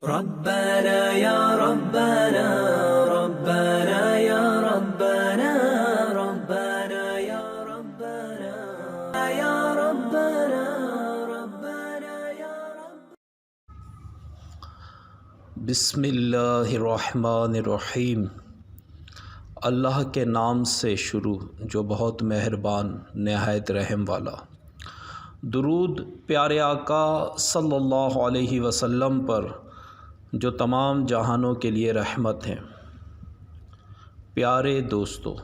ربنا يا ربنا ربنا يا ربنا ربنا يا ربنا يا ربنا ربنا يا رب بسم اللہ الرحمن الرحیم۔ اللہ کے نام سے شروع جو بہت مہربان نہایت رحم والا۔ درود پیارے آقا صلی اللہ علیہ وسلم پر جو تمام جہانوں کے لیے رحمت ہیں۔ پیارے دوستو،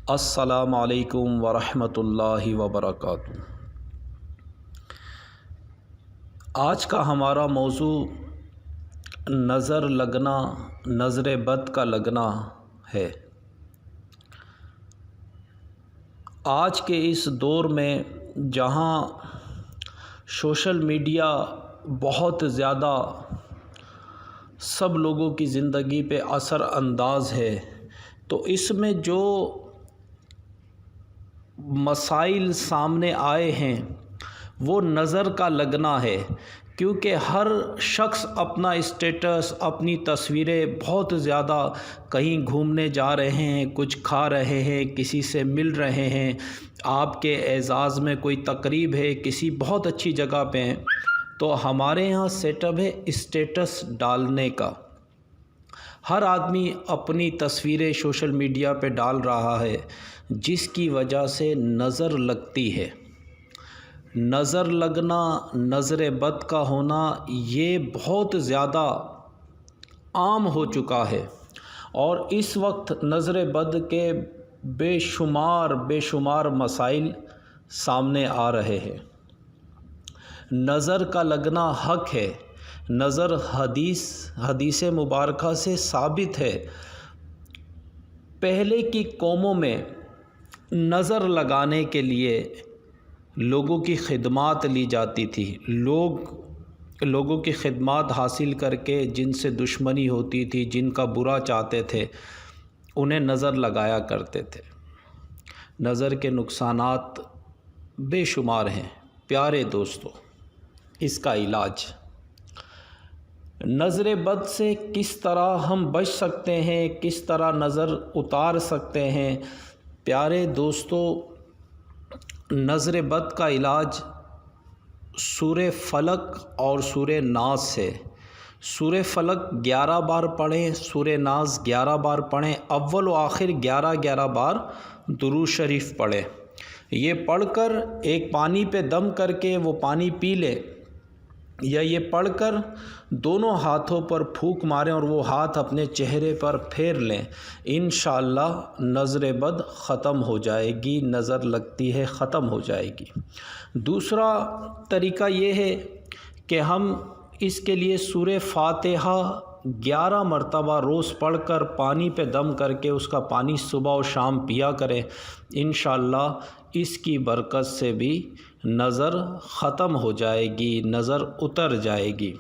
السلام علیکم ورحمۃ اللہ وبرکاتہ۔ آج کا ہمارا موضوع نظر لگنا، نظر بد کا لگنا ہے۔ آج کے اس دور میں جہاں سوشل میڈیا بہت زیادہ سب لوگوں کی زندگی پہ اثر انداز ہے، تو اس میں جو مسائل سامنے آئے ہیں وہ نظر کا لگنا ہے، کیونکہ ہر شخص اپنا اسٹیٹس، اپنی تصویریں بہت زیادہ کہیں گھومنے جا رہے ہیں، کچھ کھا رہے ہیں، کسی سے مل رہے ہیں، آپ کے اعزاز میں کوئی تقریب ہے، کسی بہت اچھی جگہ پہ ہیں، تو ہمارے یہاں سیٹ اپ ہے اسٹیٹس ڈالنے کا۔ ہر آدمی اپنی تصویریں سوشل میڈیا پہ ڈال رہا ہے، جس کی وجہ سے نظر لگتی ہے۔ نظر لگنا، نظر بد کا ہونا، یہ بہت زیادہ عام ہو چکا ہے، اور اس وقت نظر بد کے بے شمار مسائل سامنے آ رہے ہیں۔ نظر کا لگنا حق ہے، نظر حدیث مبارکہ سے ثابت ہے۔ پہلے کی قوموں میں نظر لگانے کے لیے لوگوں کی خدمات لی جاتی تھی۔ لوگوں کی خدمات حاصل کر کے جن سے دشمنی ہوتی تھی، جن کا برا چاہتے تھے، انہیں نظر لگایا کرتے تھے۔ نظر کے نقصانات بے شمار ہیں۔ پیارے دوستو، اس کا علاج، نظر بد سے کس طرح ہم بچ سکتے ہیں، کس طرح نظر اتار سکتے ہیں۔ پیارے دوستو، نظر بد کا علاج سورہ فلق اور سورہ ناس ہے۔ سورہ فلق 11 بار پڑھیں، سورہ ناس 11 بار پڑھیں، اول و آخر 11 بار درود شریف پڑھیں۔ یہ پڑھ کر ایک پانی پہ دم کر کے وہ پانی پی لیں، یا یہ پڑھ کر دونوں ہاتھوں پر پھونک ماریں اور وہ ہاتھ اپنے چہرے پر پھیر لیں۔ انشاءاللہ نظر بد ختم ہو جائے گی، نظر لگتی ہے ختم ہو جائے گی۔ دوسرا طریقہ یہ ہے کہ ہم اس کے لیے سورہ فاتحہ 11 مرتبہ روز پڑھ کر پانی پہ دم کر کے اس کا پانی صبح و شام پیا کریں۔ انشاءاللہ اس کی برکت سے بھی نظر ختم ہو جائے گی، نظر اتر جائے گی۔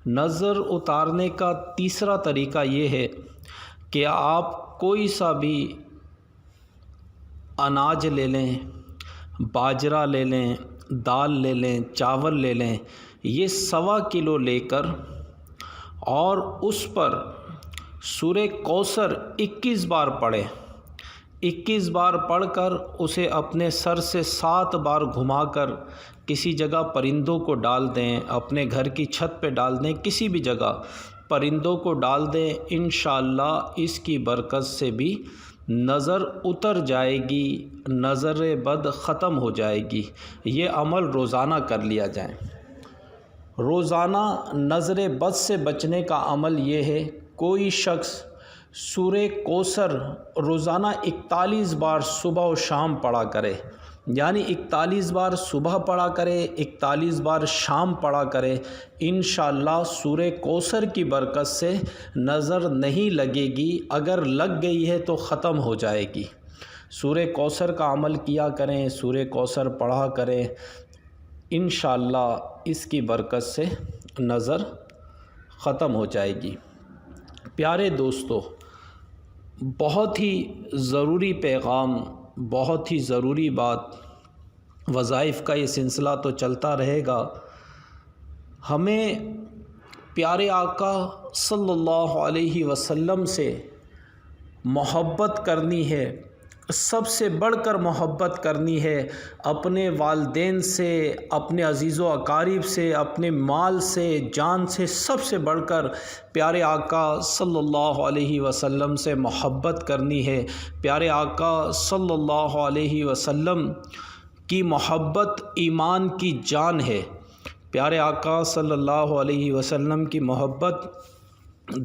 نظر اتارنے کا تیسرا طریقہ یہ ہے کہ آپ کوئی سا بھی اناج لے لیں، باجرہ لے لیں، دال لے لیں، چاول لے لیں، یہ 1.25 کلو لے کر اور اس پر سورہ کوثر 21 بار پڑھیں۔ 21 بار پڑھ کر اسے اپنے سر سے 7 بار گھما کر کسی جگہ پرندوں کو ڈال دیں، اپنے گھر کی چھت پہ ڈال دیں، کسی بھی جگہ پرندوں کو ڈال دیں۔ انشاءاللہ اس کی برکت سے بھی نظر اتر جائے گی، نظر بد ختم ہو جائے گی۔ یہ عمل روزانہ کر لیا جائے۔ روزانہ نظر بد سے بچنے کا عمل یہ ہے، کوئی شخص سورہ کوثر روزانہ 41 بار صبح و شام پڑھا کرے، یعنی 41 بار صبح پڑھا کرے، 41 بار شام پڑھا کرے۔ انشاءاللہ سورہ کوثر کی برکت سے نظر نہیں لگے گی، اگر لگ گئی ہے تو ختم ہو جائے گی۔ سورہ کوثر کا عمل کیا کریں، سورہ کوثر پڑھا کریں، انشاءاللہ اس کی برکت سے نظر ختم ہو جائے گی۔ پیارے دوستو، بہت ہی ضروری پیغام، بہت ہی ضروری بات، وظائف کا یہ سلسلہ تو چلتا رہے گا۔ ہمیں پیارے آقا صلی اللہ علیہ وسلم سے محبت کرنی ہے، سب سے بڑھ کر محبت کرنی ہے، اپنے والدین سے، اپنے عزیز و اقارب سے، اپنے مال سے، جان سے سب سے بڑھ کر پیارے آقا صلی اللہ علیہ وسلم سے محبت کرنی ہے۔ پیارے آقا صلی اللہ علیہ وسلم کی محبت ایمان کی جان ہے۔ پیارے آقا صلی اللہ علیہ وسلم کی محبت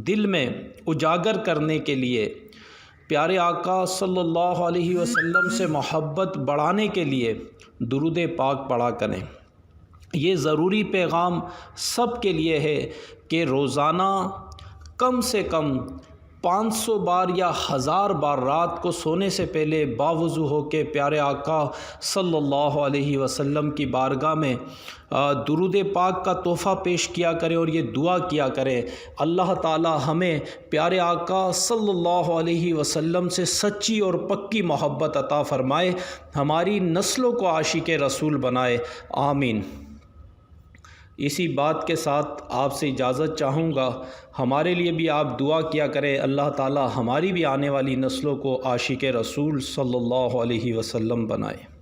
دل میں اجاگر کرنے کے لیے، پیارے آقا صلی اللہ علیہ وسلم سے محبت بڑھانے کے لیے درود پاک پڑھا کریں۔ یہ ضروری پیغام سب کے لیے ہے کہ روزانہ کم سے کم 500 بار یا 1000 بار رات کو سونے سے پہلے باوضو ہو کے پیارے آقا صلی اللہ علیہ وسلم کی بارگاہ میں درود پاک کا تحفہ پیش کیا کریں اور یہ دعا کیا کریں، اللہ تعالی ہمیں پیارے آقا صلی اللہ علیہ وسلم سے سچی اور پکی محبت عطا فرمائے، ہماری نسلوں کو عاشق رسول بنائے، آمین۔ اسی بات کے ساتھ آپ سے اجازت چاہوں گا، ہمارے لیے بھی آپ دعا کیا کریں، اللہ تعالی ہماری بھی آنے والی نسلوں کو عاشق رسول صلی اللہ علیہ وسلم بنائے۔